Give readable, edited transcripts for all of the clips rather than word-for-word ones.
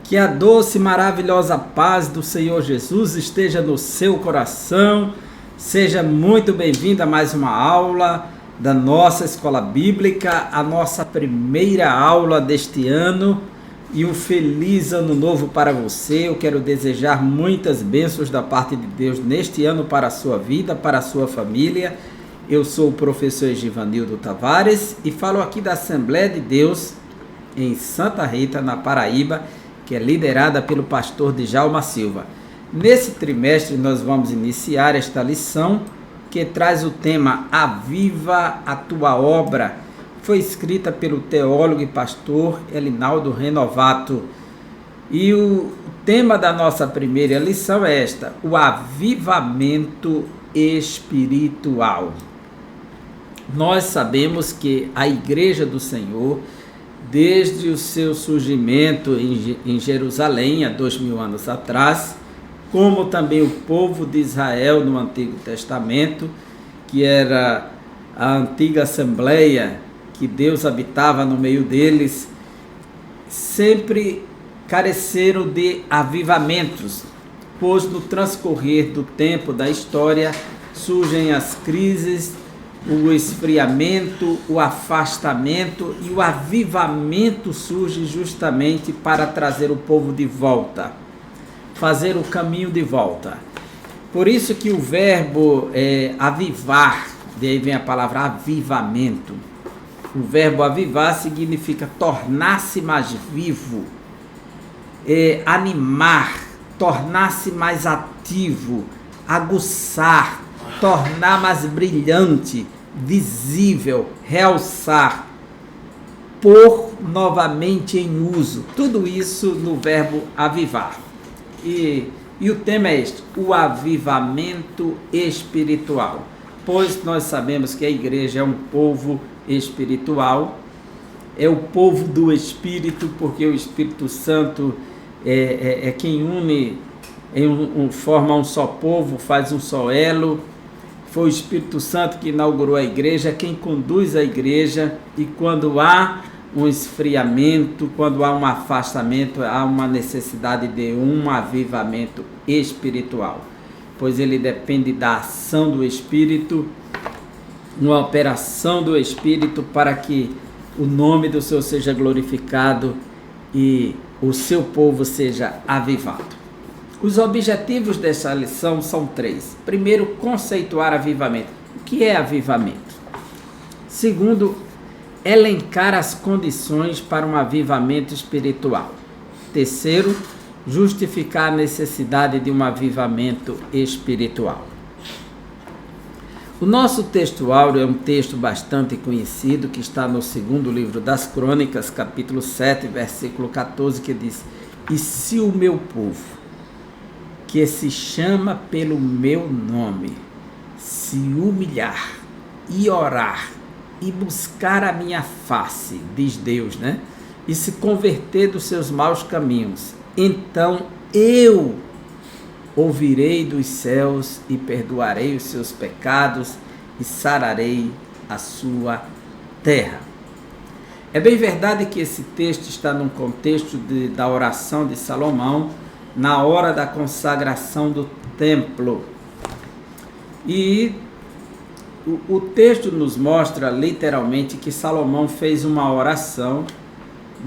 Que a doce e maravilhosa paz do Senhor Jesus esteja no seu coração. Seja muito bem-vindo a mais uma aula da nossa Escola Bíblica, a nossa primeira aula deste ano. E um feliz ano novo para você. Eu quero desejar muitas bênçãos da parte de Deus neste ano para a sua vida, para a sua família. Eu sou o professor Egivanildo Tavares e falo aqui da Assembleia de Deus em Santa Rita, na Paraíba, que é liderada pelo pastor Djalma Silva. Nesse trimestre nós vamos iniciar esta lição que traz o tema Aviva a Tua Obra. Foi escrita pelo teólogo e pastor Elinaldo Renovato. E o tema da nossa primeira lição é esta: o avivamento espiritual. Nós sabemos que a Igreja do Senhor, desde o seu surgimento em Jerusalém, há 2000 anos atrás, como também o povo de Israel no Antigo Testamento, que era a antiga Assembleia, que Deus habitava no meio deles, sempre careceram de avivamentos, pois no transcorrer do tempo da história surgem as crises, o esfriamento, o afastamento, e o avivamento surge justamente para trazer o povo de volta, fazer o caminho de volta. Por isso que o verbo avivar, daí vem a palavra avivamento. O verbo avivar significa tornar-se mais vivo, animar, tornar-se mais ativo, aguçar, tornar mais brilhante, visível, realçar, pôr novamente em uso. Tudo isso no verbo avivar. E o tema é este: o avivamento espiritual. Pois nós sabemos que a igreja é um povo espiritual, é o povo do Espírito, porque o Espírito Santo é quem une, forma um só povo, faz um só elo. Foi o Espírito Santo que inaugurou a igreja, é quem conduz a igreja, e quando há um esfriamento, quando há um afastamento, há uma necessidade de um avivamento espiritual, pois ele depende da ação do Espírito, uma operação do Espírito para que o nome do Senhor seja glorificado e o seu povo seja avivado. Os objetivos dessa lição são 3. Primeiro, conceituar avivamento. O que é avivamento? Segundo, elencar as condições para um avivamento espiritual. Terceiro, justificar a necessidade de um avivamento espiritual. O nosso texto áureo é um texto bastante conhecido, que está no segundo livro das Crônicas, capítulo 7, versículo 14, que diz: "E se o meu povo, que se chama pelo meu nome, se humilhar e orar e buscar a minha face", diz Deus, né? "E se converter dos seus maus caminhos, então eu ouvirei dos céus e perdoarei os seus pecados e sararei a sua terra." É bem verdade que esse texto está num contexto da oração de Salomão, na hora da consagração do templo. E o texto nos mostra literalmente que Salomão fez uma oração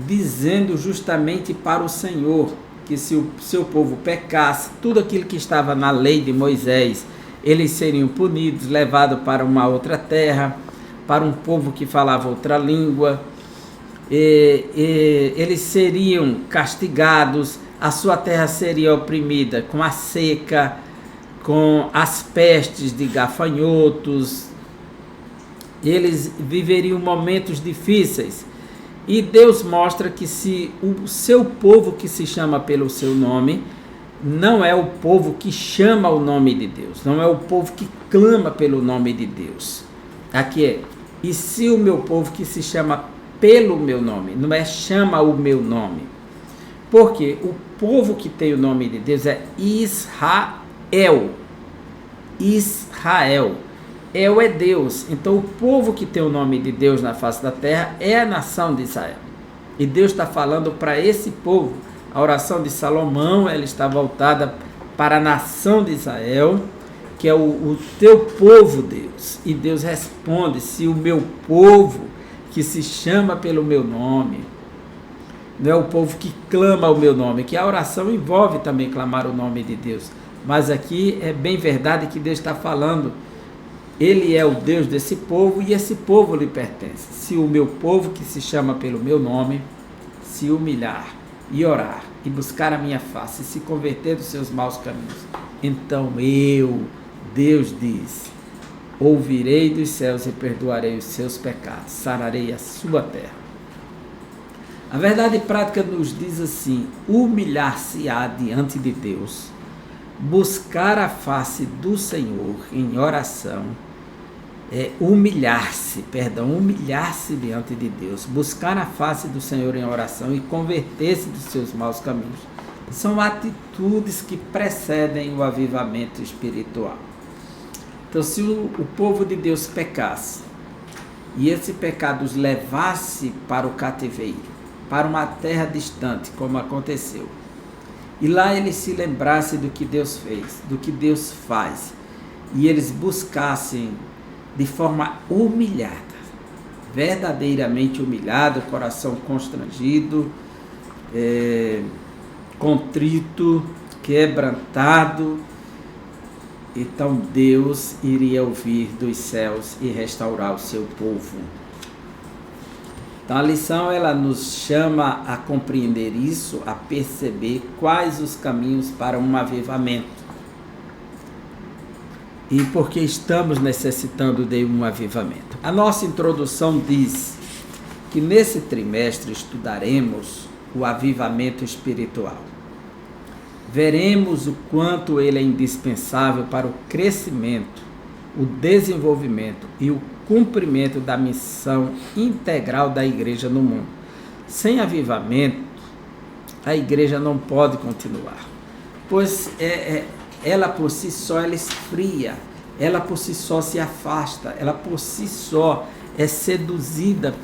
dizendo justamente para o Senhor que se o seu povo pecasse, tudo aquilo que estava na lei de Moisés, eles seriam punidos, levados para uma outra terra, para um povo que falava outra língua, eles seriam castigados, a sua terra seria oprimida com a seca, com as pestes de gafanhotos, eles viveriam momentos difíceis. E Deus mostra que se o seu povo que se chama pelo seu nome, não é o povo que chama o nome de Deus, não é o povo que clama pelo nome de Deus. Aqui é: "E se o meu povo que se chama pelo meu nome", não é chama o meu nome. Porque o povo que tem o nome de Deus é Israel. Israel. El é Deus. Então o povo que tem o nome de Deus na face da terra é a nação de Israel. E Deus está falando para esse povo A oração de Salomão, ela está voltada para a nação de Israel, que é o teu povo, Deus. E Deus responde: se o meu povo, que se chama pelo meu nome, não é o povo que clama o meu nome, que a oração envolve também clamar o nome de Deus. Mas aqui é bem verdade que Deus está falando, Ele é o Deus desse povo e esse povo lhe pertence. Se o meu povo, que se chama pelo meu nome, se humilhar e orar e buscar a minha face e se converter dos seus maus caminhos, então eu, Deus diz, ouvirei dos céus e perdoarei os seus pecados, sararei a sua terra. A verdade prática nos diz assim: humilhar-se-á diante de Deus, buscar a face do Senhor em oração, humilhar-se diante de Deus, buscar a face do Senhor em oração e converter-se dos seus maus caminhos. São atitudes que precedem o avivamento espiritual. Então, se o povo de Deus pecasse e esse pecado os levasse para o cativeiro, para uma terra distante, como aconteceu, e lá eles se lembrassem do que Deus fez, do que Deus faz, e eles buscassem de forma humilhada, verdadeiramente humilhado, coração constrangido, contrito, quebrantado, então Deus iria ouvir dos céus e restaurar o seu povo. Então a lição, ela nos chama a compreender isso, a perceber quais os caminhos para um avivamento. E porque estamos necessitando de um avivamento. A nossa introdução diz que nesse trimestre estudaremos o avivamento espiritual. Veremos o quanto ele é indispensável para o crescimento, o desenvolvimento e o cumprimento da missão integral da igreja no mundo. Sem avivamento, a igreja não pode continuar, pois ela por si só ela esfria, ela por si só se afasta, ela por si só é seduzida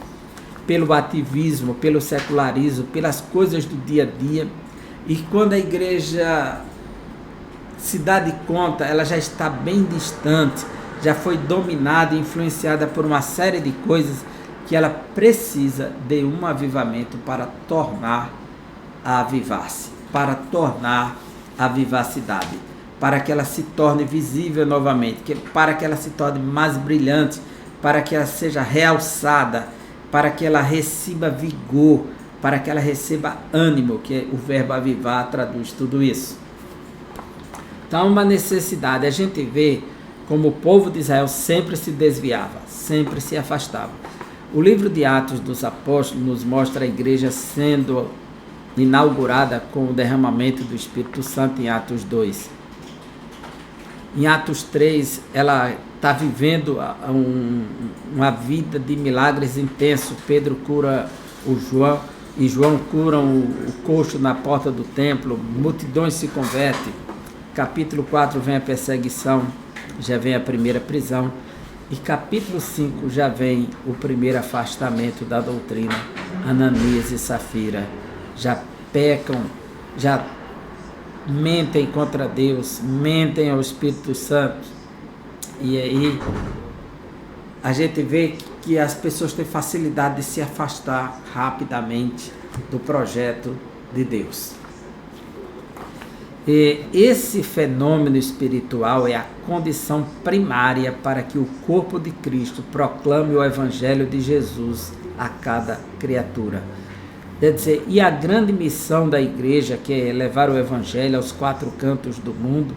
pelo ativismo, pelo secularismo, pelas coisas do dia a dia. E quando a igreja se dá de conta, ela já está bem distante, já foi dominada e influenciada por uma série de coisas que ela precisa de um avivamento para tornar a avivar-se, para tornar a vivacidade, para que ela se torne visível novamente, para que ela se torne mais brilhante, para que ela seja realçada, para que ela receba vigor, para que ela receba ânimo, que o verbo avivar traduz tudo isso. Então, uma necessidade, a gente vê como o povo de Israel sempre se desviava, sempre se afastava. O livro de Atos dos Apóstolos nos mostra a igreja sendo inaugurada com o derramamento do Espírito Santo em Atos 2. Em Atos 3, ela está vivendo uma vida de milagres intenso. Pedro cura o João, e João cura o coxo na porta do templo, multidões se convertem. Capítulo 4 vem a perseguição, já vem a primeira prisão, e capítulo 5 já vem o primeiro afastamento da doutrina. Ananias e Safira já pecam, já mentem contra Deus, mentem ao Espírito Santo, e aí a gente vê que as pessoas têm facilidade de se afastar rapidamente do projeto de Deus. E esse fenômeno espiritual é a condição primária para que o corpo de Cristo proclame o Evangelho de Jesus a cada criatura. Quer dizer, e a grande missão da igreja, que é levar o Evangelho aos quatro cantos do mundo,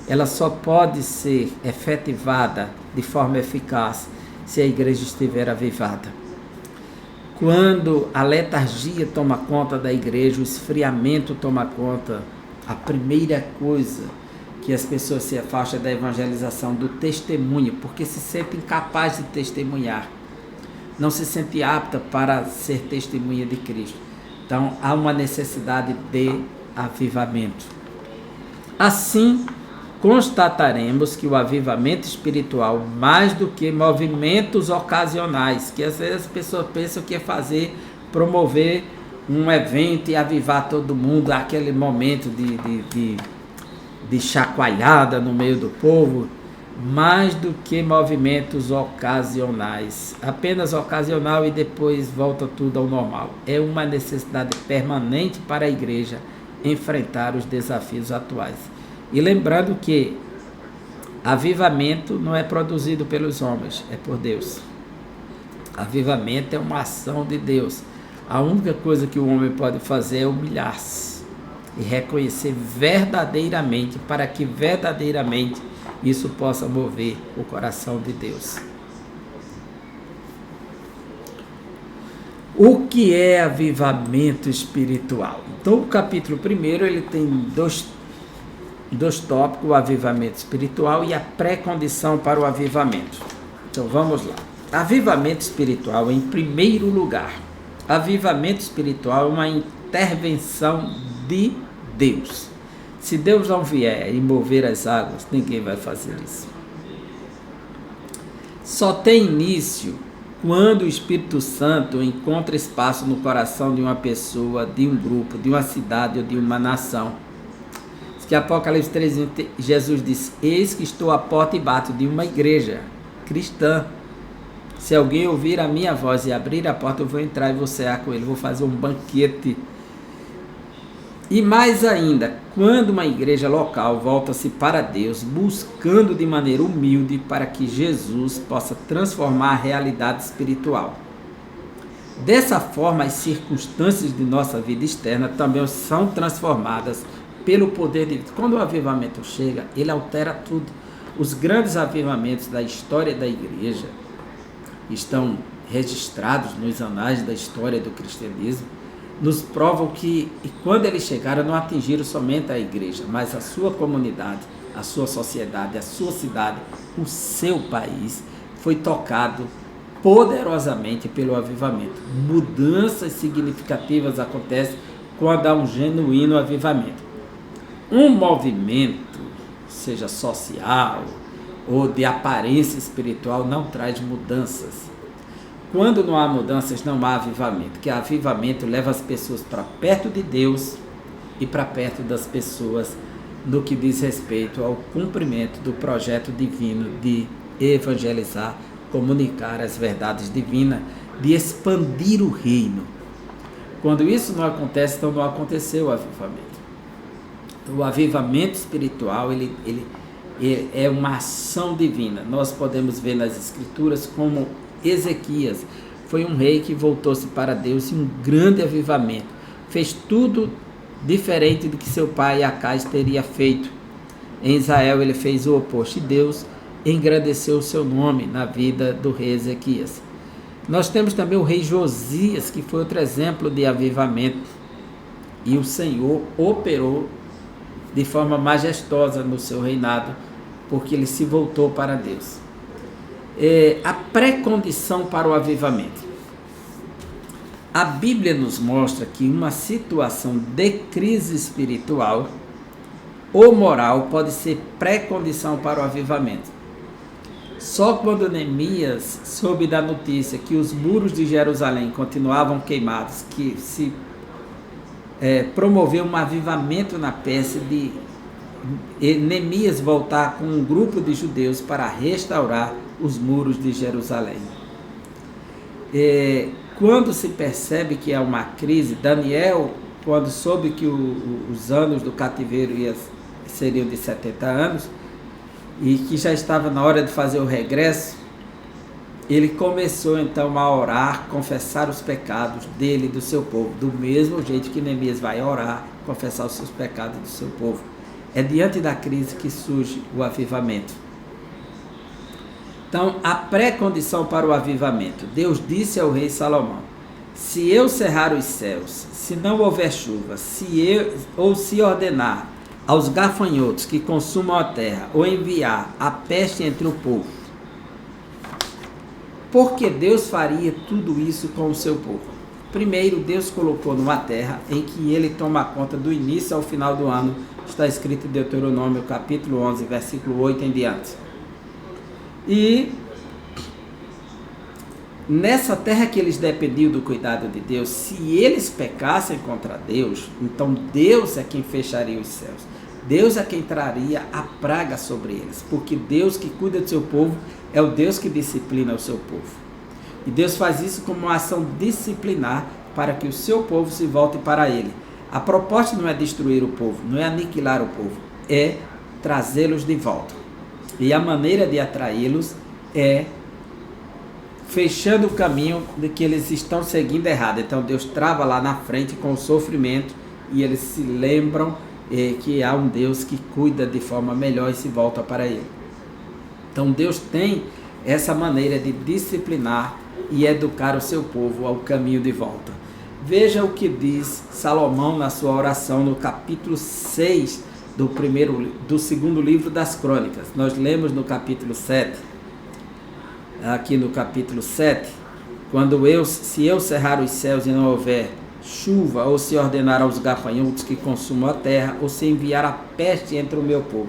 ela só pode ser efetivada de forma eficaz se a igreja estiver avivada. Quando a letargia toma conta da igreja, o esfriamento toma conta, a primeira coisa que as pessoas se afastam é da evangelização, do testemunho, porque se sente incapaz de testemunhar, não se sente apta para ser testemunha de Cristo. Então há uma necessidade de avivamento. Assim, constataremos que o avivamento espiritual, mais do que movimentos ocasionais, que às vezes as pessoas pensam que é promover um evento e avivar todo mundo, aquele momento de chacoalhada no meio do povo, mais do que movimentos ocasionais, apenas ocasional e depois volta tudo ao normal. É uma necessidade permanente para a igreja enfrentar os desafios atuais. E lembrando que avivamento não é produzido pelos homens, é por Deus. Avivamento é uma ação de Deus. A única coisa que o homem pode fazer é humilhar-se e reconhecer verdadeiramente, para que verdadeiramente isso possa mover o coração de Deus. O que é avivamento espiritual? Então, o capítulo 1 ele tem dois tópicos, o avivamento espiritual e a pré-condição para o avivamento. Então, vamos lá. Avivamento espiritual, em primeiro lugar. Avivamento espiritual é uma intervenção de Deus. Se Deus não vier e mover as águas, ninguém vai fazer isso. Só tem início quando o Espírito Santo encontra espaço no coração de uma pessoa, de um grupo, de uma cidade ou de uma nação. Diz que Apocalipse 3, Jesus disse: eis que estou à porta e bato, de uma igreja cristã. Se alguém ouvir a minha voz e abrir a porta, eu vou entrar e vou cear com ele, vou fazer um banquete. E mais ainda, quando uma igreja local volta-se para Deus, buscando de maneira humilde para que Jesus possa transformar a realidade espiritual. Dessa forma, as circunstâncias de nossa vida externa também são transformadas pelo poder de Deus. Quando o avivamento chega, ele altera tudo. Os grandes avivamentos da história da igreja estão registrados nos anais da história do cristianismo, nos provam que, quando eles chegaram, não atingiram somente a igreja, mas a sua comunidade, a sua sociedade, a sua cidade, o seu país, foi tocado poderosamente pelo avivamento. Mudanças significativas acontecem quando há um genuíno avivamento. Um movimento, seja social ou de aparência espiritual, não traz mudanças. Quando não há mudanças, não há avivamento, que avivamento leva as pessoas para perto de Deus e para perto das pessoas no que diz respeito ao cumprimento do projeto divino de evangelizar, comunicar as verdades divinas, de expandir o reino. Quando isso não acontece, então não aconteceu o avivamento. O avivamento espiritual, ele é uma ação divina. Nós podemos ver nas Escrituras como Ezequias foi um rei que voltou-se para Deus em um grande avivamento. Fez tudo diferente do que seu pai Acais teria feito. Em Israel ele fez o oposto e Deus engrandeceu o seu nome na vida do rei Ezequias. Nós temos também o rei Josias, que foi outro exemplo de avivamento. E o Senhor operou de forma majestosa no seu reinado, porque ele se voltou para Deus. A pré-condição para o avivamento. A Bíblia nos mostra que uma situação de crise espiritual ou moral pode ser pré-condição para o avivamento. Só quando Neemias soube da notícia que os muros de Jerusalém continuavam queimados, que se promoveu um avivamento na peça de Neemias voltar com um grupo de judeus para restaurar os muros de Jerusalém. Quando se percebe que há uma crise, Daniel, quando soube que os anos do cativeiro seriam de 70 anos, e que já estava na hora de fazer o regresso, ele começou então a orar, confessar os pecados dele e do seu povo, do mesmo jeito que Neemias vai orar, confessar os seus pecados do seu povo. É diante da crise que surge o avivamento. Então, a pré-condição para o avivamento. Deus disse ao rei Salomão: se eu cerrar os céus, se não houver chuva, se ordenar aos gafanhotos que consumam a terra, ou enviar a peste entre o povo, porque Deus faria tudo isso com o seu povo? Primeiro, Deus colocou numa terra em que ele toma conta do início ao final do ano. Está escrito em Deuteronômio capítulo 11, versículo 8 em diante. E nessa terra que eles dependiam do cuidado de Deus, se eles pecassem contra Deus, então Deus é quem fecharia os céus. Deus é quem traria a praga sobre eles, porque Deus que cuida do seu povo é o Deus que disciplina o seu povo. E Deus faz isso como uma ação disciplinar para que o seu povo se volte para Ele. A proposta não é destruir o povo, não é aniquilar o povo, é trazê-los de volta. E a maneira de atraí-los é fechando o caminho de que eles estão seguindo errado. Então Deus trava lá na frente com o sofrimento e eles se lembram que há um Deus que cuida de forma melhor e se volta para Ele. Então Deus tem essa maneira de disciplinar e educar o seu povo ao caminho de volta. Veja o que diz Salomão na sua oração no capítulo 6 do segundo livro das Crônicas. Nós lemos no capítulo 7, aqui no capítulo 7, se eu cerrar os céus e não houver chuva, ou se ordenar aos gafanhotos que consumam a terra, ou se enviar a peste entre o meu povo.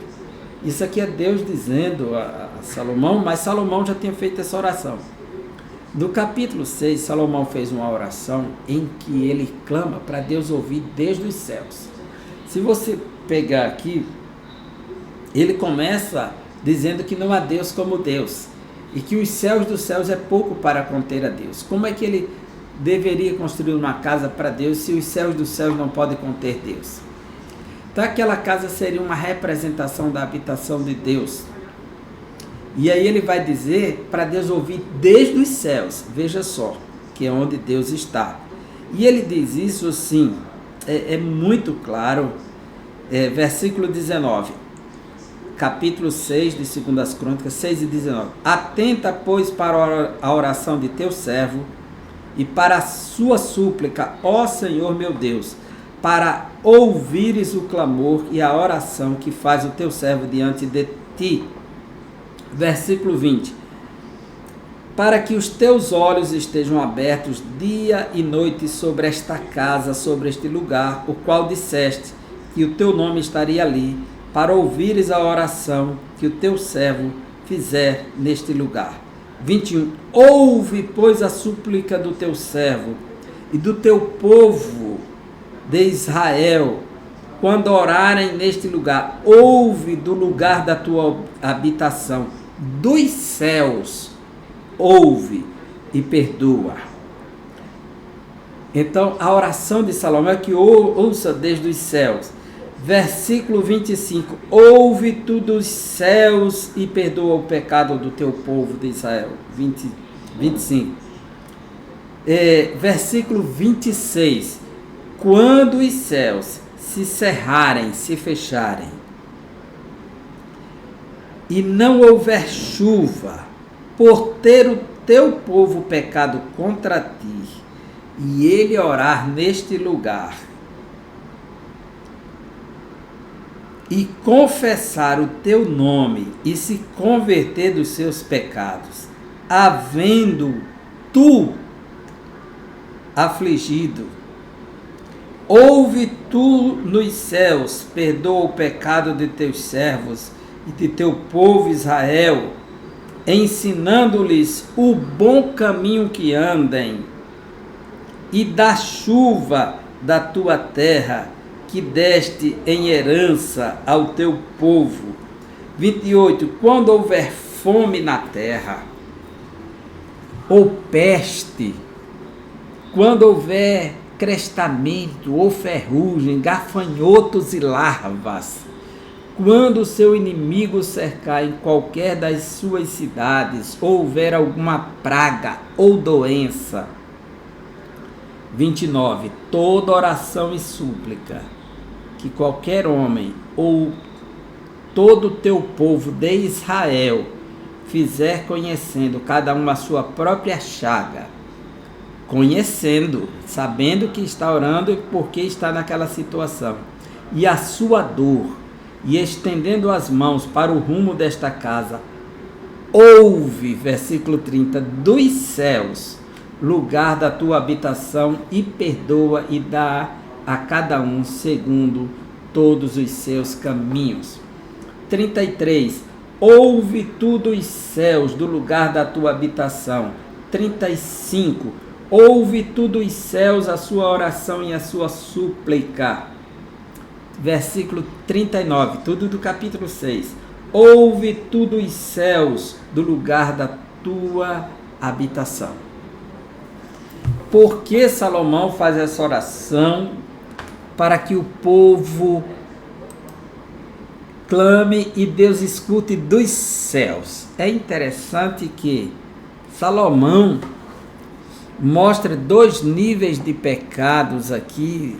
Isso aqui é Deus dizendo a Salomão, mas Salomão já tinha feito essa oração. No capítulo 6, Salomão fez uma oração em que ele clama para Deus ouvir desde os céus. Se você pegar aqui, ele começa dizendo que não há Deus como Deus, e que os céus dos céus é pouco para conter a Deus. Como é que ele deveria construir uma casa para Deus se os céus dos céus não podem conter Deus? Então aquela casa seria uma representação da habitação de Deus. E aí ele vai dizer para Deus ouvir desde os céus, veja só, que é onde Deus está. E ele diz isso assim, é muito claro, versículo 19, capítulo 6 de 2 Crônicas, 6 e 19. Atenta, pois, para a oração de teu servo e para a sua súplica, ó Senhor meu Deus, para ouvires o clamor e a oração que faz o teu servo diante de ti. Versículo 20. Para que os teus olhos estejam abertos dia e noite sobre esta casa, sobre este lugar, o qual disseste que o teu nome estaria ali, para ouvires a oração que o teu servo fizer neste lugar. 21. Ouve, pois, a súplica do teu servo e do teu povo de Israel, quando orarem neste lugar. Ouve do lugar da tua habitação, dos céus, ouve e perdoa. Então, a oração de Salomão é que ouça desde os céus. Versículo 25, ouve tu dos céus e perdoa o pecado do teu povo de Israel. 25. Versículo 26, quando os céus se cerrarem, se fecharem, e não houver chuva, por ter o teu povo pecado contra ti, e ele orar neste lugar, e confessar o teu nome, e se converter dos seus pecados, havendo tu afligido, ouve tu nos céus, perdoa o pecado de teus servos e de teu povo Israel, ensinando-lhes o bom caminho que andem, e da chuva da tua terra, que deste em herança ao teu povo. 28. Quando houver fome na terra, ou peste, quando houver crestamento ou ferrugem, gafanhotos e larvas, quando o seu inimigo cercar em qualquer das suas cidades, ou houver alguma praga ou doença. 29. Toda oração e súplica que qualquer homem ou todo o teu povo de Israel fizer conhecendo cada um a sua própria chaga, conhecendo, sabendo que está orando e porque está naquela situação, e a sua dor, e estendendo as mãos para o rumo desta casa, ouve, versículo 30, dos céus, lugar da tua habitação, e perdoa e dá a cada um segundo todos os seus caminhos. 33. Ouve tu dos céus, do lugar da tua habitação, 35. Ouve tudo os céus a sua oração e a sua súplica. Versículo 39, tudo do capítulo 6. Ouve tudo os céus do lugar da tua habitação. Por que Salomão faz essa oração? Para que o povo clame e Deus escute dos céus. É interessante que Salomão mostra dois níveis de pecados aqui,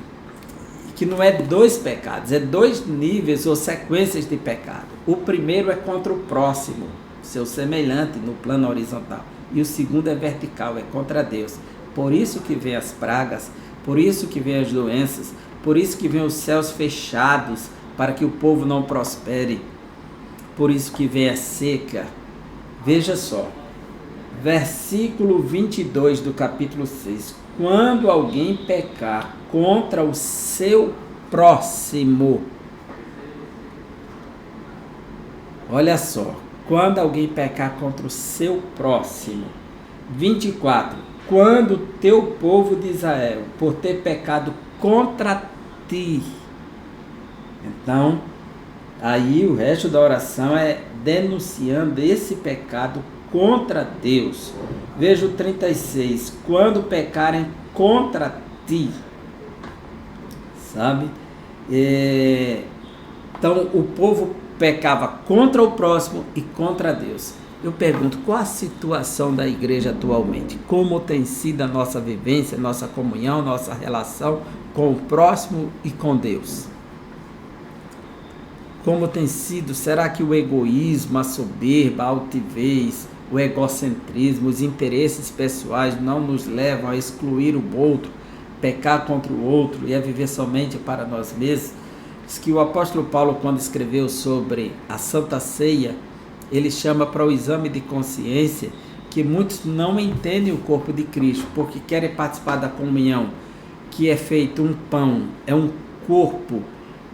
que não é dois pecados, é dois níveis ou sequências de pecado. O primeiro é contra o próximo, seu semelhante no plano horizontal. E o segundo é vertical, é contra Deus. Por isso que vem as pragas, por isso que vem as doenças, por isso que vem os céus fechados, para que o povo não prospere. Por isso que vem a seca. Veja só, versículo 22 do capítulo 6. Quando alguém pecar contra o seu próximo. Olha só, quando alguém pecar contra o seu próximo. 24. Quando o teu povo de Israel, por ter pecado contra ti. Então, aí o resto da oração é denunciando esse pecado contra Deus. Veja o 36. Quando pecarem contra ti. Sabe? Então, o povo pecava contra o próximo e contra Deus. Eu pergunto, qual a situação da igreja atualmente? Como tem sido a nossa vivência, nossa comunhão, nossa relação com o próximo e com Deus? Como tem sido? Será que o egoísmo, a soberba, a altivez, o egocentrismo, os interesses pessoais não nos levam a excluir o outro, pecar contra o outro e a viver somente para nós mesmos? Diz que o apóstolo Paulo, quando escreveu sobre a Santa Ceia, ele chama para o exame de consciência que muitos não entendem o corpo de Cristo, porque querem participar da comunhão, que é feito um pão, é um corpo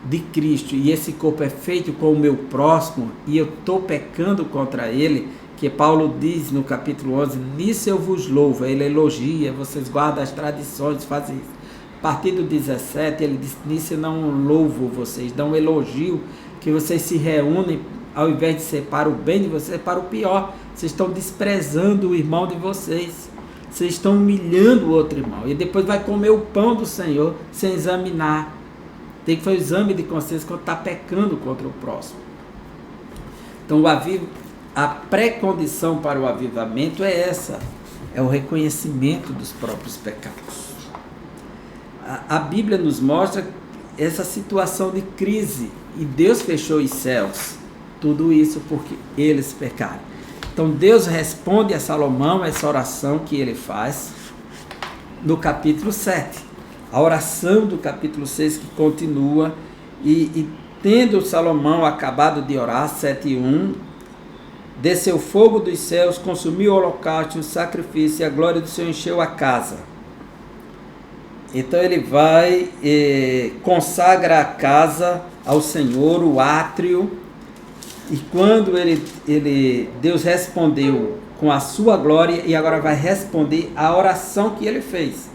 de Cristo, e esse corpo é feito com o meu próximo, e eu estou pecando contra ele, que Paulo diz no capítulo 11, nisso eu vos louvo, ele elogia, vocês guardam as tradições, fazem isso. A partir do 17, ele diz, nisso eu não louvo vocês, dão um elogio, que vocês se reúnem, ao invés de ser para o bem de vocês, é para o pior. Vocês estão desprezando o irmão de vocês. Vocês estão humilhando o outro irmão. E depois vai comer o pão do Senhor sem examinar. Tem que fazer o exame de consciência quando está pecando contra o próximo. Então a pré-condição para o avivamento é essa. É o reconhecimento dos próprios pecados. A Bíblia nos mostra essa situação de crise. E Deus fechou os céus. Tudo isso porque eles pecaram. Então Deus responde a Salomão essa oração que ele faz no capítulo 7. A oração do capítulo 6 que continua e tendo Salomão acabado de orar, 7:1, desceu fogo dos céus, consumiu o holocausto, o sacrifício e a glória do Senhor encheu a casa. Então ele vai consagra a casa ao Senhor, o átrio. E quando Deus respondeu com a sua glória, e agora vai responder a oração que ele fez,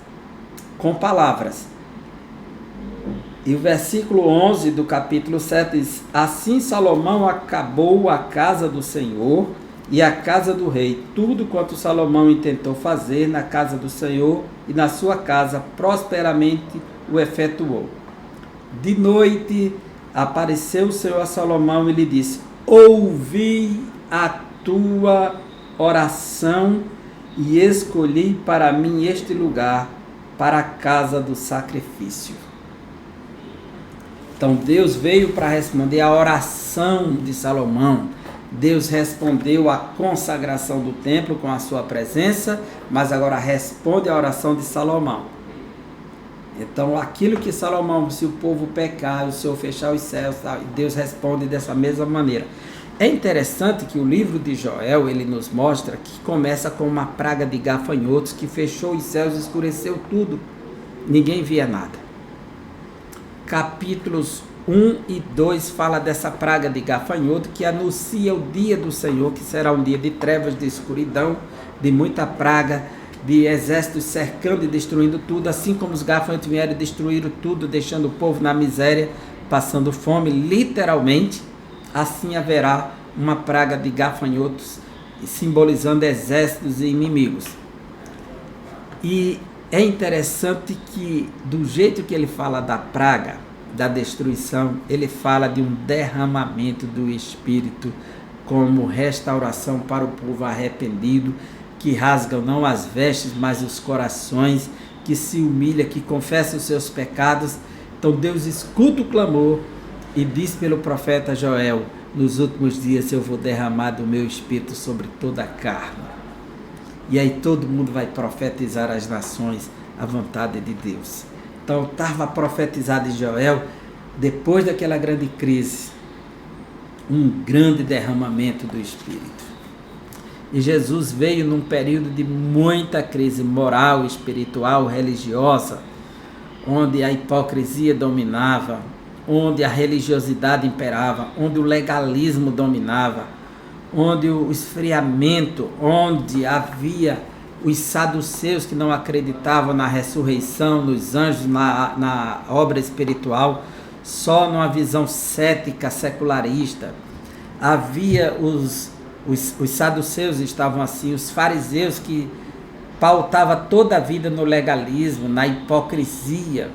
com palavras. E o versículo 11 do capítulo 7 diz, assim Salomão acabou a casa do Senhor e a casa do rei. Tudo quanto Salomão intentou fazer na casa do Senhor e na sua casa, prosperamente o efetuou. De noite apareceu o Senhor a Salomão e lhe disse, ouvi a tua oração e escolhi para mim este lugar, para a casa do sacrifício. Então Deus veio para responder a oração de Salomão. Deus respondeu a consagração do templo com a sua presença, mas agora responde a oração de Salomão. Então, aquilo que Salomão, se o povo pecar, o Senhor fechar os céus, Deus responde dessa mesma maneira. É interessante que o livro de Joel, ele nos mostra que começa com uma praga de gafanhotos que fechou os céus, escureceu tudo. Ninguém via nada. Capítulos 1 e 2 fala dessa praga de gafanhoto que anuncia o dia do Senhor, que será um dia de trevas, de escuridão, de muita praga, de exércitos cercando e destruindo tudo, assim como os gafanhotos vieram e destruíram tudo, deixando o povo na miséria, passando fome, literalmente, assim haverá uma praga de gafanhotos, simbolizando exércitos e inimigos. E é interessante que, do jeito que ele fala da praga, da destruição, ele fala de um derramamento do Espírito como restauração para o povo arrependido, que rasgam não as vestes, mas os corações, que se humilha, que confessa os seus pecados. Então Deus escuta o clamor e diz pelo profeta Joel: nos últimos dias eu vou derramar do meu Espírito sobre toda a carne. E aí todo mundo vai profetizar às nações a vontade de Deus. Então estava profetizado em Joel, depois daquela grande crise, um grande derramamento do Espírito. E Jesus veio num período de muita crise moral, espiritual, religiosa, onde a hipocrisia dominava, onde a religiosidade imperava, onde o legalismo dominava, onde o esfriamento, onde havia os saduceus que não acreditavam na ressurreição, nos anjos, na obra espiritual, só numa visão cética, secularista. Havia os saduceus estavam assim, os fariseus que pautavam toda a vida no legalismo, na hipocrisia.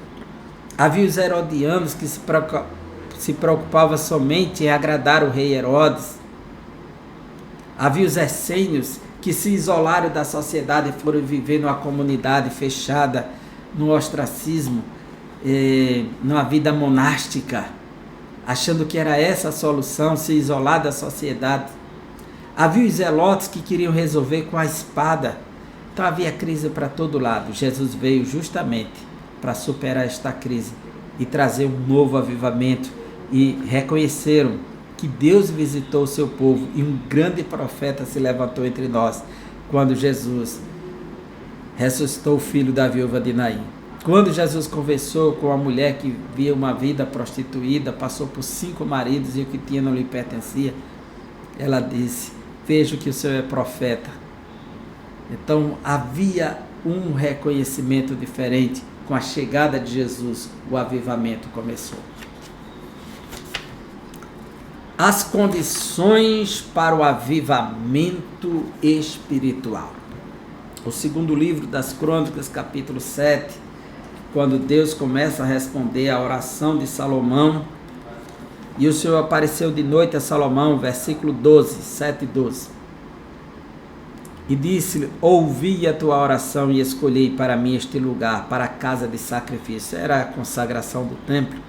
Havia os herodianos que se preocupavam somente em agradar o rei Herodes. Havia os essênios que se isolaram da sociedade e foram viver numa comunidade fechada, no ostracismo, numa vida monástica, achando que era essa a solução, se isolar da sociedade. Havia os zelotes que queriam resolver com a espada. Então havia crise para todo lado. Jesus veio justamente para superar esta crise e trazer um novo avivamento. E reconheceram que Deus visitou o seu povo e um grande profeta se levantou entre nós quando Jesus ressuscitou o filho da viúva de Naim. Quando Jesus conversou com a mulher que via uma vida prostituída, passou por 5 maridos e o que tinha não lhe pertencia, ela disse: vejo que o Senhor é profeta. Então havia um reconhecimento diferente. Com a chegada de Jesus, o avivamento começou. As condições para o avivamento espiritual. O segundo livro das Crônicas, capítulo 7, quando Deus começa a responder à oração de Salomão, e o Senhor apareceu de noite a Salomão, versículo 12, 7 e 12. E disse-lhe: ouvi a tua oração e escolhi para mim este lugar, para a casa de sacrifício. Era a consagração do templo.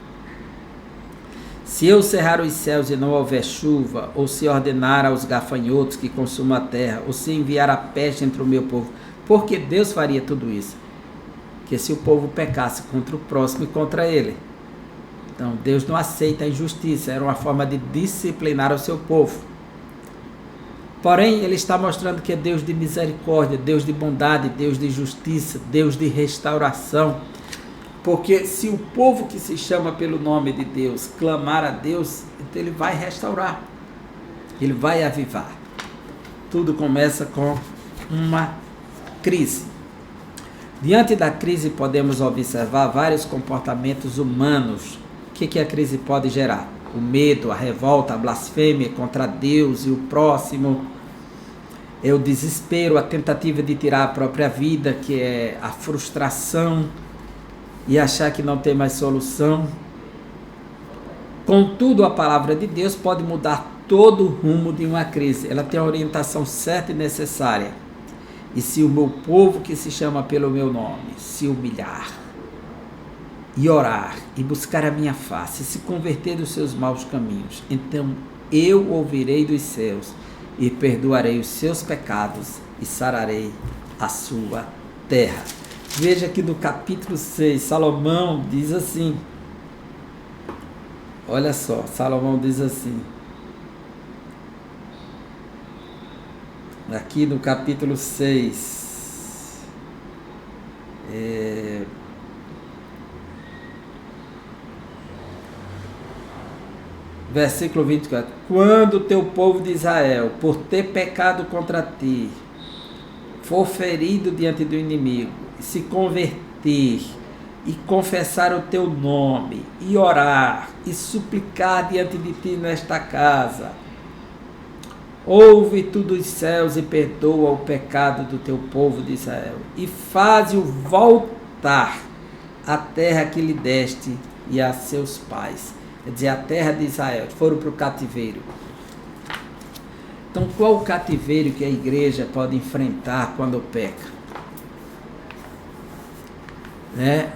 Se eu cerrar os céus e não houver chuva, ou se ordenar aos gafanhotos que consumam a terra, ou se enviar a peste entre o meu povo, por que Deus faria tudo isso? Porque se o povo pecasse contra o próximo e contra ele. Então Deus não aceita a injustiça, era uma forma de disciplinar o seu povo. Porém, ele está mostrando que é Deus de misericórdia, Deus de bondade, Deus de justiça, Deus de restauração. Porque se o povo que se chama pelo nome de Deus clamar a Deus, então ele vai restaurar, ele vai avivar. Tudo começa com uma crise. Diante da crise podemos observar vários comportamentos humanos. O que a crise pode gerar? O medo, a revolta, a blasfêmia contra Deus e o próximo, é o desespero, a tentativa de tirar a própria vida, que é a frustração e achar que não tem mais solução. Contudo, a palavra de Deus pode mudar todo o rumo de uma crise. Ela tem a orientação certa e necessária. E se o meu povo que se chama pelo meu nome se humilhar e orar, e buscar a minha face, e se converter dos seus maus caminhos, então eu ouvirei dos céus, e perdoarei os seus pecados, e sararei a sua terra. Veja que no capítulo 6, Salomão diz assim, olha só, Salomão diz assim, aqui no capítulo 6, versículo 24. Quando o teu povo de Israel, por ter pecado contra ti, for ferido diante do inimigo, e se converter, e confessar o teu nome, e orar, e suplicar diante de ti nesta casa, ouve tu dos céus e perdoa o pecado do teu povo de Israel, e faze-o voltar à terra que lhe deste e a seus pais. Quer dizer, a terra de Israel, foram para o cativeiro. Então, qual o cativeiro que a igreja pode enfrentar quando peca? Né?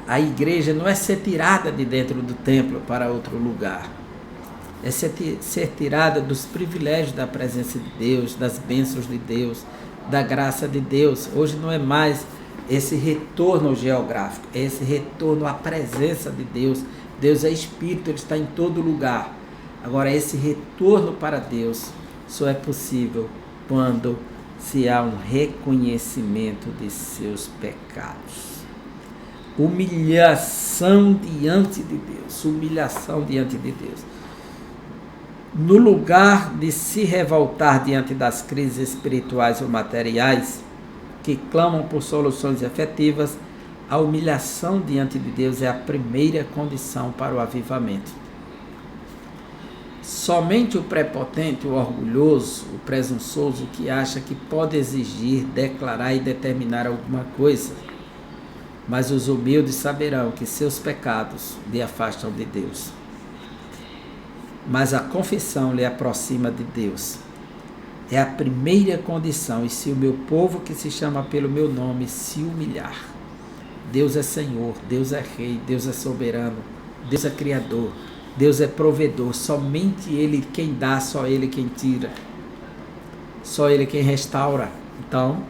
A igreja não é ser tirada de dentro do templo para outro lugar. É ser tirada dos privilégios da presença de Deus, das bênçãos de Deus, da graça de Deus. Hoje não é mais esse retorno geográfico, é esse retorno à presença de Deus. Deus é Espírito, Ele está em todo lugar. Agora, esse retorno para Deus só é possível quando se há um reconhecimento de seus pecados. Humilhação diante de Deus, humilhação diante de Deus. No lugar de se revoltar diante das crises espirituais ou materiais que clamam por soluções efetivas, a humilhação diante de Deus é a primeira condição para o avivamento. Somente o prepotente, o orgulhoso, o presunçoso que acha que pode exigir, declarar e determinar alguma coisa, mas os humildes saberão que seus pecados lhe afastam de Deus. Mas a confissão lhe aproxima de Deus. É a primeira condição. E se o meu povo que se chama pelo meu nome se humilhar, Deus é Senhor, Deus é Rei, Deus é soberano, Deus é Criador, Deus é provedor. Somente Ele quem dá, só Ele quem tira, só Ele quem restaura. Então,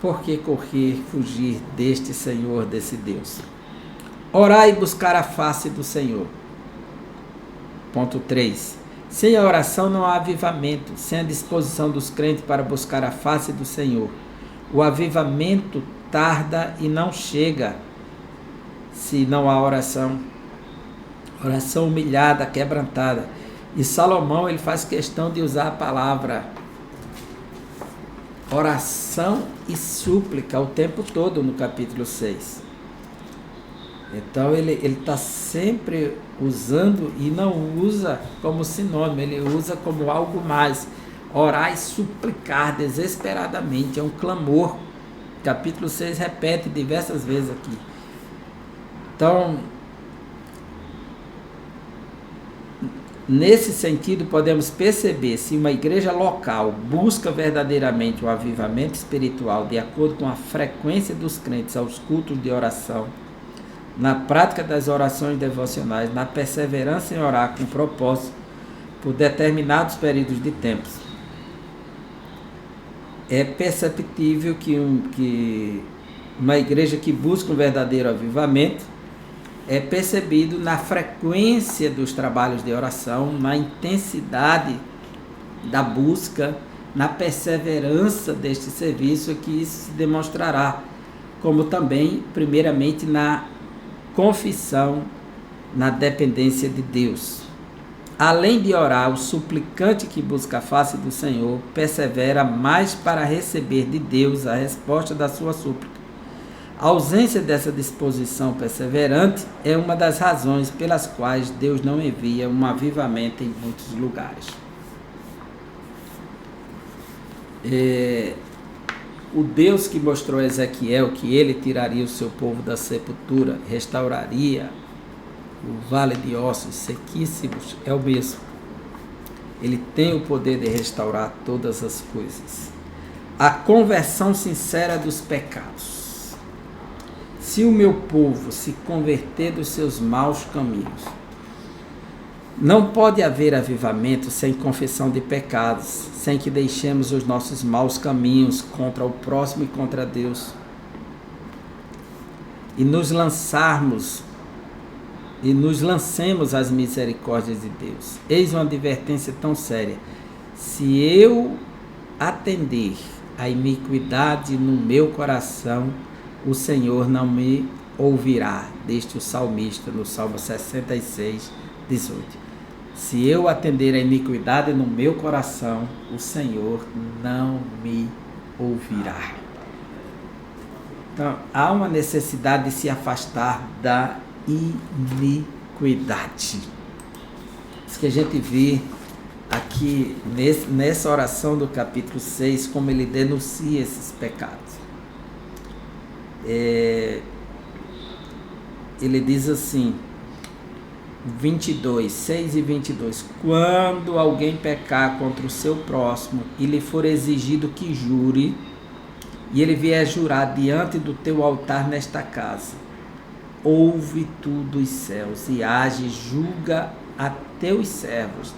por que correr, fugir deste Senhor, desse Deus? Orar e buscar a face do Senhor. Ponto 3. Sem a oração não há avivamento, sem a disposição dos crentes para buscar a face do Senhor. O avivamento tarda e não chega se não há oração. Oração humilhada, quebrantada. E Salomão, ele faz questão de usar a palavra oração e súplica o tempo todo no capítulo 6. Então ele está sempre usando e não usa como sinônimo, ele usa como algo mais. Orar e suplicar desesperadamente, é um clamor. Capítulo 6 repete diversas vezes aqui. Então, nesse sentido, podemos perceber se uma igreja local busca verdadeiramente o avivamento espiritual de acordo com a frequência dos crentes aos cultos de oração, na prática das orações devocionais, na perseverança em orar com propósito por determinados períodos de tempos. É perceptível que uma igreja que busca um verdadeiro avivamento é percebido na frequência dos trabalhos de oração, na intensidade da busca, na perseverança deste serviço, que isso se demonstrará, como também, primeiramente, na confissão, na dependência de Deus. Além de orar, o suplicante que busca a face do Senhor persevera mais para receber de Deus a resposta da sua súplica. A ausência dessa disposição perseverante é uma das razões pelas quais Deus não envia um avivamento em muitos lugares. O Deus que mostrou a Ezequiel que ele tiraria o seu povo da sepultura, restauraria o vale de ossos sequíssimos, é o mesmo. Ele tem o poder de restaurar todas as coisas. A conversão sincera dos pecados. Se o meu povo se converter dos seus maus caminhos, não pode haver avivamento sem confissão de pecados, sem que deixemos os nossos maus caminhos contra o próximo e contra Deus, e nos lancemos às misericórdias de Deus. Eis uma advertência tão séria: se eu atender a iniquidade no meu coração, o Senhor não me ouvirá. Deste o salmista no Salmo 66, 18. Se eu atender a iniquidade no meu coração, o Senhor não me ouvirá. Então, há uma necessidade de se afastar da iniquidade. Isso que a gente vê aqui nessa oração do capítulo 6, como ele denuncia esses pecados. Ele diz assim, 22, 6 e 22, quando alguém pecar contra o seu próximo e lhe for exigido que jure, e ele vier jurar diante do teu altar nesta casa, ouve tu dos céus e age, julga a teus servos,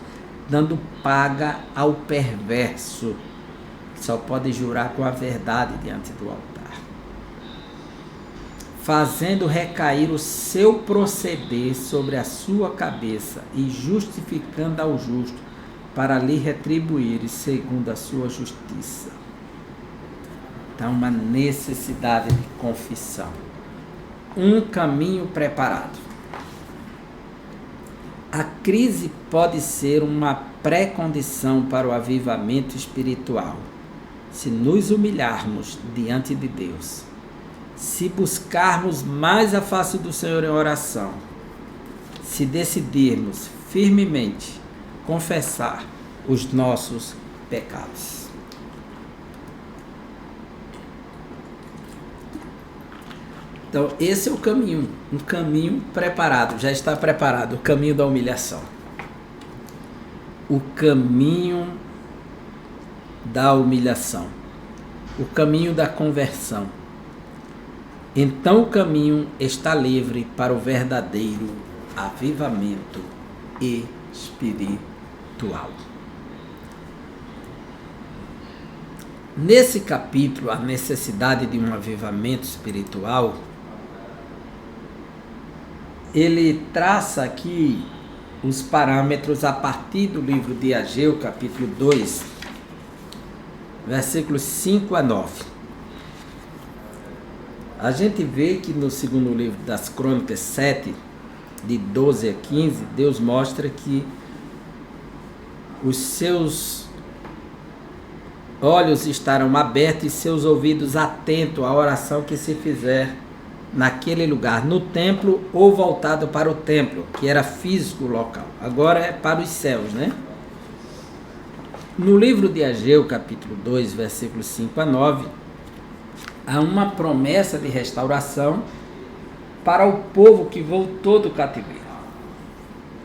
dando paga ao perverso, que só pode jurar com a verdade diante do altar, fazendo recair o seu proceder sobre a sua cabeça e justificando ao justo para lhe retribuir segundo a sua justiça. Então, uma necessidade de confissão, um caminho preparado. A crise pode ser uma pré-condição para o avivamento espiritual, se nos humilharmos diante de Deus, se buscarmos mais a face do Senhor em oração, se decidirmos firmemente confessar os nossos pecados. Então, esse é o caminho, um caminho preparado, já está preparado, o caminho da humilhação. O caminho da humilhação, o caminho da conversão. Então o caminho está livre para o verdadeiro avivamento espiritual. Nesse capítulo, a necessidade de um avivamento espiritual, ele traça aqui os parâmetros a partir do livro de Ageu, capítulo 2, versículos 5 a 9. A gente vê que no segundo livro das Crônicas 7, de 12 a 15, Deus mostra que os seus olhos estarão abertos e seus ouvidos atentos à oração que se fizer naquele lugar, no templo ou voltado para o templo, que era físico o local. Agora é para os céus, né? No livro de Ageu, capítulo 2, versículos 5 a 9, há uma promessa de restauração para o povo que voltou do cativeiro.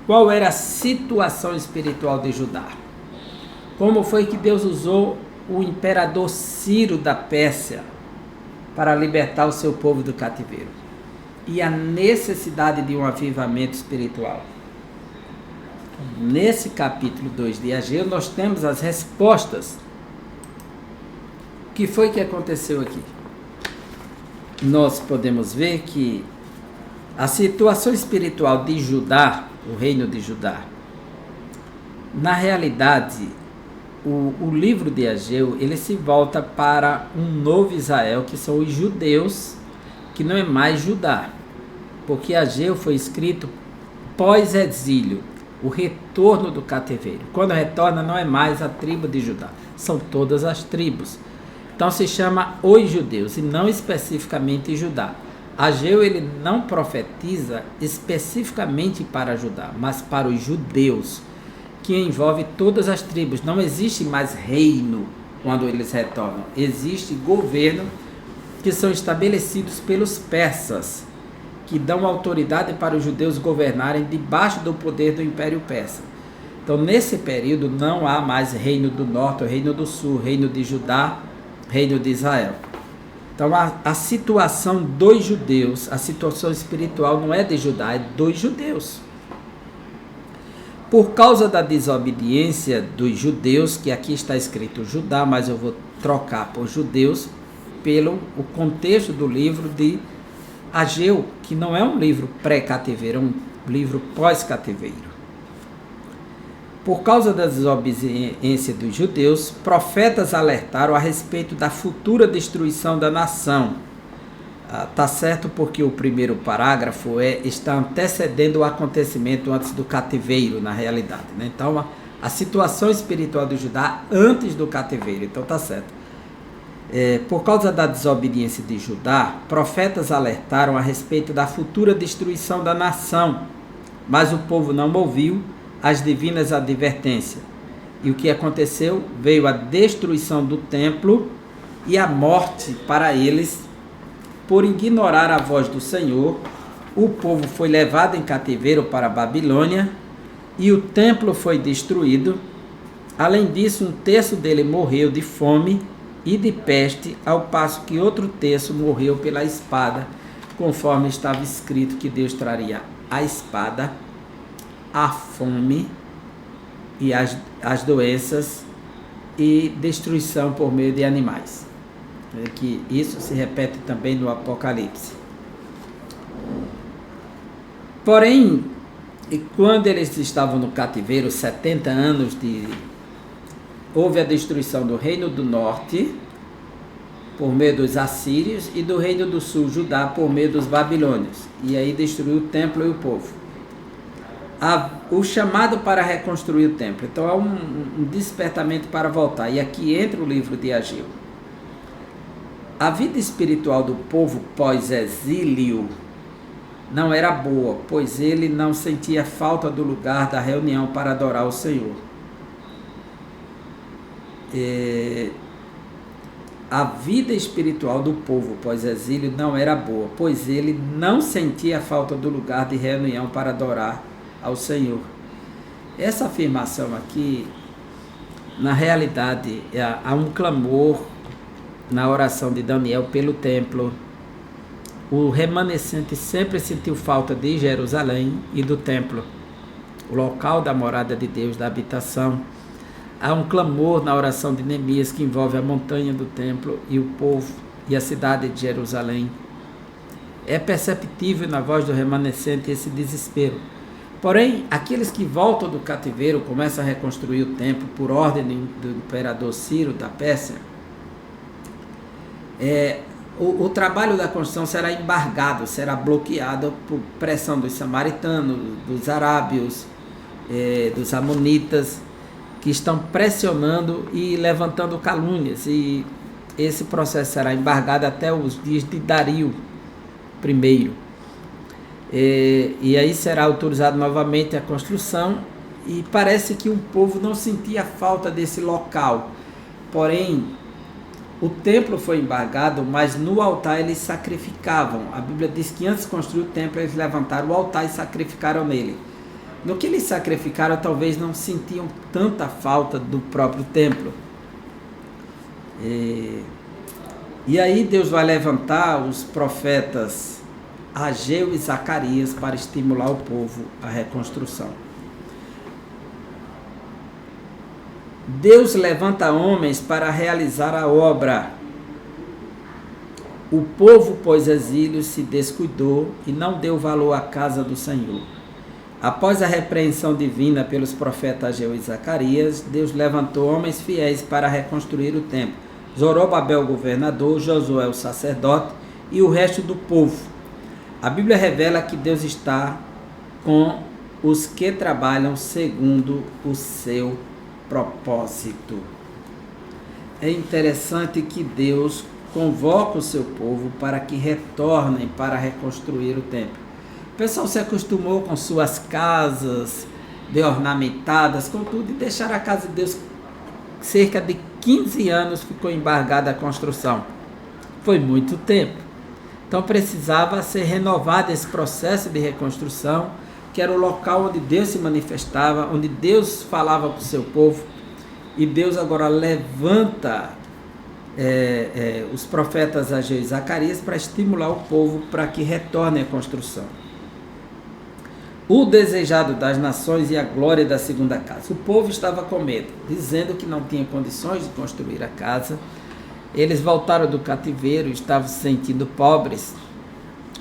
Qual era a situação espiritual de Judá? Como foi que Deus usou o imperador Ciro da Pérsia para libertar o seu povo do cativeiro? E a necessidade de um avivamento espiritual. Nesse capítulo 2 de Ageu, nós temos as respostas. O que foi que aconteceu aqui? Nós podemos ver que a situação espiritual de Judá, o reino de Judá, na realidade, o livro de Ageu, ele se volta para um novo Israel, que são os judeus, que não é mais Judá, porque Ageu foi escrito pós-exílio, o retorno do cativeiro. Quando retorna, não é mais a tribo de Judá, são todas as tribos. Então se chama os judeus, e não especificamente Judá. Ageu, ele não profetiza especificamente para Judá, mas para os judeus, que envolve todas as tribos. Não existe mais reino quando eles retornam. Existe governo que são estabelecidos pelos persas, que dão autoridade para os judeus governarem debaixo do poder do Império Persa. Então, nesse período, não há mais reino do norte, reino do sul, reino de Judá, reino de Israel. Então, a situação dos judeus, a situação espiritual não é de Judá, é dos judeus. Por causa da desobediência dos judeus, que aqui está escrito Judá, mas eu vou trocar por judeus, pelo o contexto do livro de Ageu, que não é um livro pré-cativeiro, é um livro pós-cativeiro. Por causa da desobediência dos judeus, profetas alertaram a respeito da futura destruição da nação. Tá certo, porque o primeiro parágrafo está antecedendo o acontecimento antes do cativeiro, na realidade, né? Então, a situação espiritual de Judá antes do cativeiro, então tá certo. Por causa da desobediência de Judá, profetas alertaram a respeito da futura destruição da nação, mas o povo não ouviu as divinas advertências. E o que aconteceu? Veio a destruição do templo e a morte para eles. Por ignorar a voz do Senhor, o povo foi levado em cativeiro para a Babilônia e o templo foi destruído. Além disso, um terço dele morreu de fome e de peste, ao passo que outro terço morreu pela espada, conforme estava escrito que Deus traria a espada, a fome e as doenças e destruição por meio de animais. Que isso se repete também no Apocalipse. Porém, quando eles estavam no cativeiro, 70 anos houve a destruição do reino do norte por meio dos assírios e do reino do sul, Judá, por meio dos babilônios. E aí destruiu o templo e o povo. O chamado para reconstruir o templo. Então há um despertamento para voltar. E aqui entra o livro de Ageu. A vida espiritual do povo pós-exílio não era boa, pois ele não sentia falta do lugar da reunião para adorar o Senhor. A vida espiritual do povo pós-exílio não era boa, pois ele não sentia falta do lugar de reunião para adorar ao Senhor. Essa afirmação aqui, na realidade, há um clamor na oração de Daniel pelo templo. O remanescente sempre sentiu falta de Jerusalém e do templo, o local da morada de Deus, da habitação. Há um clamor na oração de Neemias que envolve a montanha do templo e o povo e a cidade de Jerusalém. É perceptível na voz do remanescente esse desespero. Porém, aqueles que voltam do cativeiro começam a reconstruir o templo por ordem do imperador Ciro da Pérsia. O trabalho da construção será embargado, será bloqueado por pressão dos samaritanos, dos arábios, dos amonitas, que estão pressionando e levantando calúnias, e esse processo será embargado até os dias de Dario I. E aí será autorizado novamente a construção, e parece que o povo não sentia falta desse local. Porém, o templo foi embargado, mas no altar eles sacrificavam. A Bíblia diz que antes de construir o templo, eles levantaram o altar e sacrificaram nele. No que eles sacrificaram, talvez não sentiam tanta falta do próprio templo. E aí Deus vai levantar os profetas Ageu e Zacarias para estimular o povo à reconstrução. Deus levanta homens para realizar a obra. O povo pós-exílio se descuidou e não deu valor à casa do Senhor. Após a repreensão divina pelos profetas Ageu e Zacarias, Deus levantou homens fiéis para reconstruir o templo. Zorobabel, o governador, Josué, o sacerdote, e o resto do povo. A Bíblia revela que Deus está com os que trabalham segundo o seu propósito. É interessante que Deus convoca o seu povo para que retornem para reconstruir o templo. O pessoal se acostumou com suas casas bem ornamentadas, com tudo, e deixaram a casa de Deus. Cerca de 15 anos ficou embargada a construção. Foi muito tempo. Então precisava ser renovado esse processo de reconstrução, que era o local onde Deus se manifestava, onde Deus falava com o seu povo. E Deus agora levanta os profetas Ageu e Zacarias para estimular o povo para que retorne à construção. O desejado das nações e a glória da segunda casa. O povo estava com medo, dizendo que não tinha condições de construir a casa. Eles voltaram do cativeiro, estavam se sentindo pobres.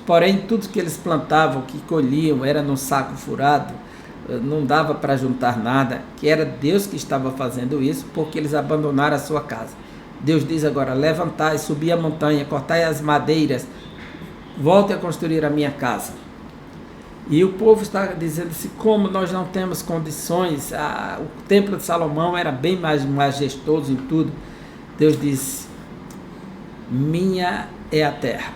Porém, tudo que eles plantavam, que colhiam, era num saco furado. Não dava para juntar nada, que era Deus que estava fazendo isso, porque eles abandonaram a sua casa. Deus diz agora: levantai, subi a montanha, cortai as madeiras, volte a construir a minha casa. E o povo está dizendo assim: como nós não temos condições, o templo de Salomão era bem mais majestoso em tudo. Deus diz: minha é a terra.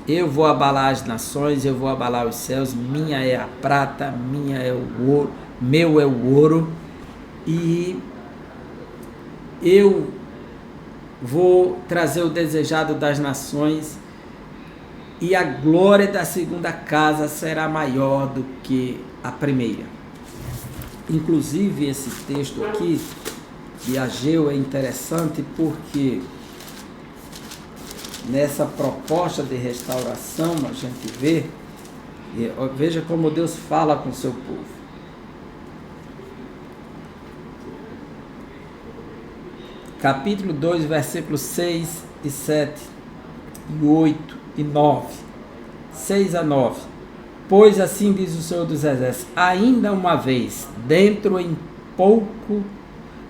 Eu vou abalar as nações, eu vou abalar os céus, minha é a prata, minha é o ouro, meu é o ouro, e eu vou trazer o desejado das nações, e a glória da segunda casa será maior do que a primeira. Inclusive, esse texto aqui de Ageu é interessante porque nessa proposta de restauração a gente vê, veja como Deus fala com o seu povo. Capítulo 2, versículos 6 e 7, e 8 e 9, 6 a 9. Pois assim diz o Senhor dos Exércitos: ainda uma vez, dentro em pouco,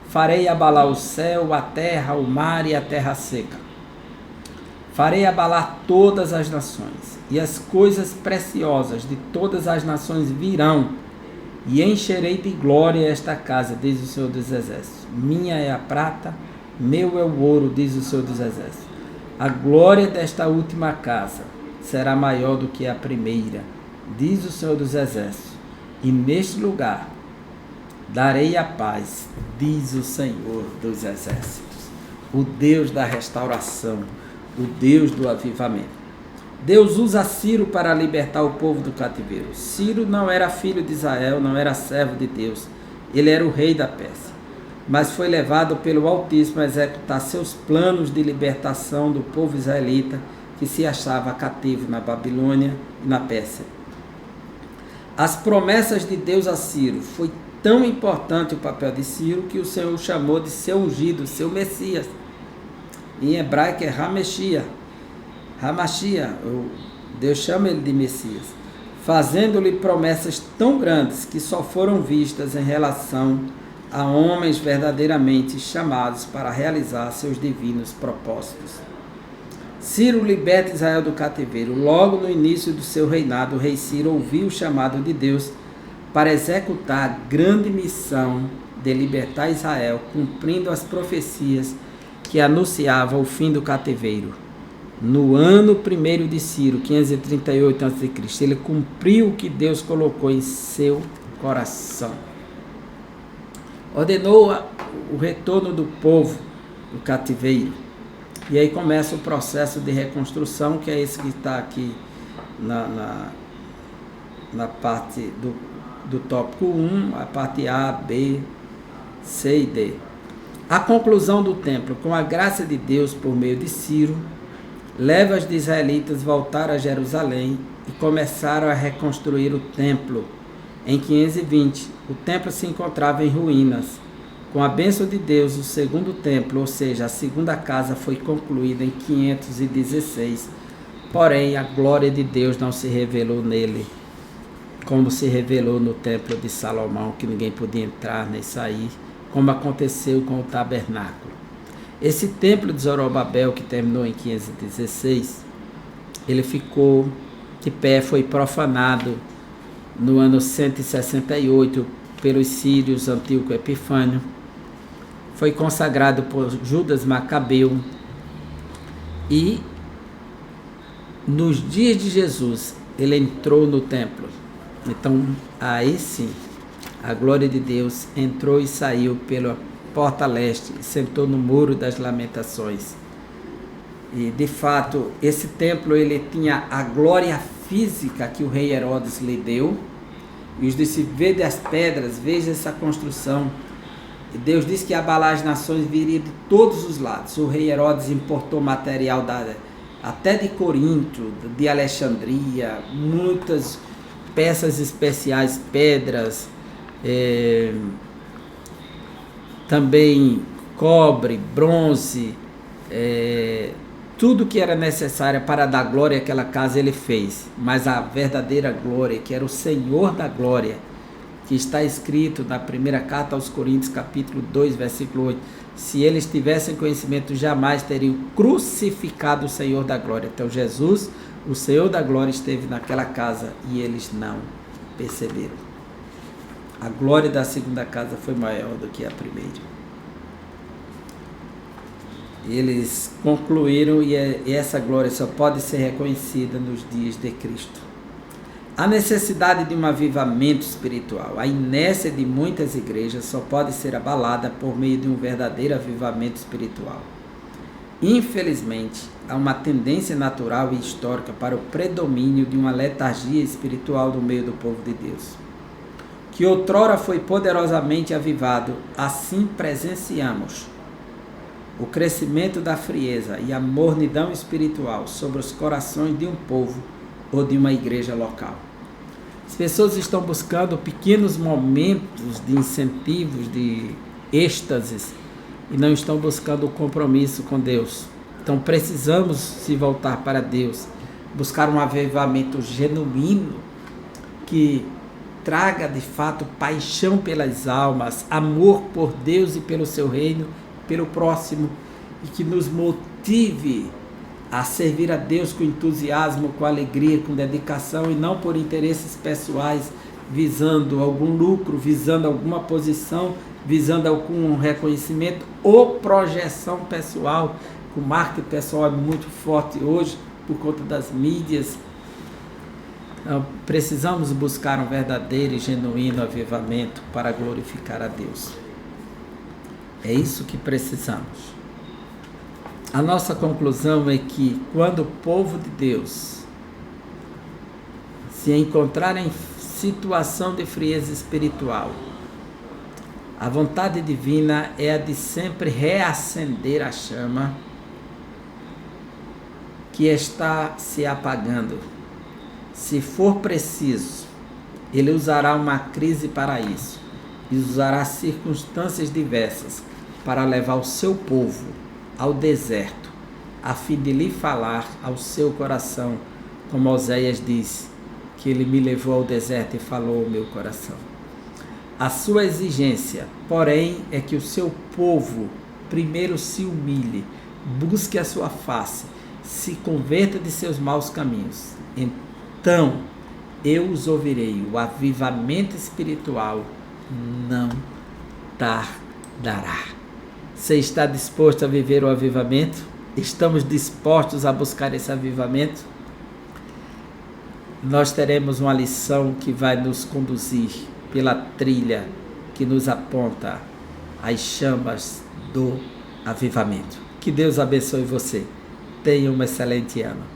farei abalar o céu, a terra, o mar e a terra seca. Farei abalar todas as nações, e as coisas preciosas de todas as nações virão, e encherei de glória esta casa, diz o Senhor dos Exércitos. Minha é a prata, meu é o ouro, diz o Senhor dos Exércitos. A glória desta última casa será maior do que a primeira, diz o Senhor dos Exércitos. E neste lugar darei a paz, diz o Senhor dos Exércitos. O Deus da restauração, o Deus do avivamento. Deus usa Ciro para libertar o povo do cativeiro. Ciro não era filho de Israel, não era servo de Deus. Ele era o rei da Pérsia, mas foi levado pelo Altíssimo a executar seus planos de libertação do povo israelita que se achava cativo na Babilônia e na Pérsia. As promessas de Deus a Ciro, foi tão importante o papel de Ciro que o Senhor chamou de seu ungido, seu Messias. Em hebraico é Hamashia. Deus chama ele de Messias, fazendo-lhe promessas tão grandes que só foram vistas em relação a homens verdadeiramente chamados para realizar seus divinos propósitos. Ciro liberta Israel do cativeiro. Logo no início do seu reinado, o rei Ciro ouviu o chamado de Deus para executar a grande missão de libertar Israel, cumprindo as profecias que anunciavam o fim do cativeiro. No ano 1º de Ciro, 538 a.C., ele cumpriu o que Deus colocou em seu coração. Ordenou o retorno do povo do cativeiro. E aí começa o processo de reconstrução, que é esse que está aqui na parte do tópico 1, a parte A, B, C e D. A conclusão do templo, com a graça de Deus por meio de Ciro, leva os israelitas a voltar a Jerusalém e começaram a reconstruir o templo. Em 520, o templo se encontrava em ruínas. Com a bênção de Deus, o segundo templo, ou seja, a segunda casa, foi concluída em 516. Porém, a glória de Deus não se revelou nele, como se revelou no templo de Salomão, que ninguém podia entrar nem sair, como aconteceu com o tabernáculo. Esse templo de Zorobabel, que terminou em 516, ele ficou de pé, foi profanado no ano 168 pelos sírios Antíoco Epifânio, foi consagrado por Judas Macabeu, e nos dias de Jesus ele entrou no templo. Então aí sim a glória de Deus entrou e saiu pela porta leste e sentou no muro das lamentações. E de fato esse templo ele tinha a glória física que o rei Herodes lhe deu. E os disse: vede as pedras, veja essa construção. E Deus disse que abalar as nações viria de todos os lados. O rei Herodes importou material até de Corinto, de Alexandria, muitas peças especiais, pedras, também cobre, bronze, tudo que era necessário para dar glória àquela casa ele fez. Mas a verdadeira glória, que era o Senhor da glória, que está escrito na primeira carta aos Coríntios, capítulo 2, versículo 8, se eles tivessem conhecimento, jamais teriam crucificado o Senhor da glória. Então Jesus, o Senhor da glória, esteve naquela casa e eles não perceberam. A glória da segunda casa foi maior do que a primeira. Eles concluíram e essa glória só pode ser reconhecida nos dias de Cristo. A necessidade de um avivamento espiritual. A inércia de muitas igrejas só pode ser abalada por meio de um verdadeiro avivamento espiritual. Infelizmente, há uma tendência natural e histórica para o predomínio de uma letargia espiritual no meio do povo de Deus, que outrora foi poderosamente avivado. Assim presenciamos o crescimento da frieza e a mornidão espiritual sobre os corações de um povo ou de uma igreja local. As pessoas estão buscando pequenos momentos de incentivos, de êxtases, e não estão buscando o compromisso com Deus. Então precisamos se voltar para Deus, buscar um avivamento genuíno que traga de fato paixão pelas almas, amor por Deus e pelo seu reino, pelo próximo, e que nos motive a servir a Deus com entusiasmo, com alegria, com dedicação, e não por interesses pessoais, visando algum lucro, visando alguma posição, visando algum reconhecimento ou projeção pessoal. O marketing pessoal é muito forte hoje por conta das mídias. Então, precisamos buscar um verdadeiro e genuíno avivamento para glorificar a Deus. É isso que precisamos. A nossa conclusão é que quando o povo de Deus se encontrar em situação de frieza espiritual, a vontade divina é a de sempre reacender a chama que está se apagando. Se for preciso, ele usará uma crise para isso, e usará circunstâncias diversas para levar o seu povo ao deserto, a fim de lhe falar ao seu coração, como Oséias diz, que ele me levou ao deserto e falou ao meu coração. A sua exigência, porém, é que o seu povo primeiro se humilhe, busque a sua face, se converta de seus maus caminhos. Então, eu os ouvirei. O avivamento espiritual não tardará. Você está disposto a viver o avivamento? Estamos dispostos a buscar esse avivamento? Nós teremos uma lição que vai nos conduzir pela trilha que nos aponta as chamas do avivamento. Que Deus abençoe você. Tenha um excelente ano.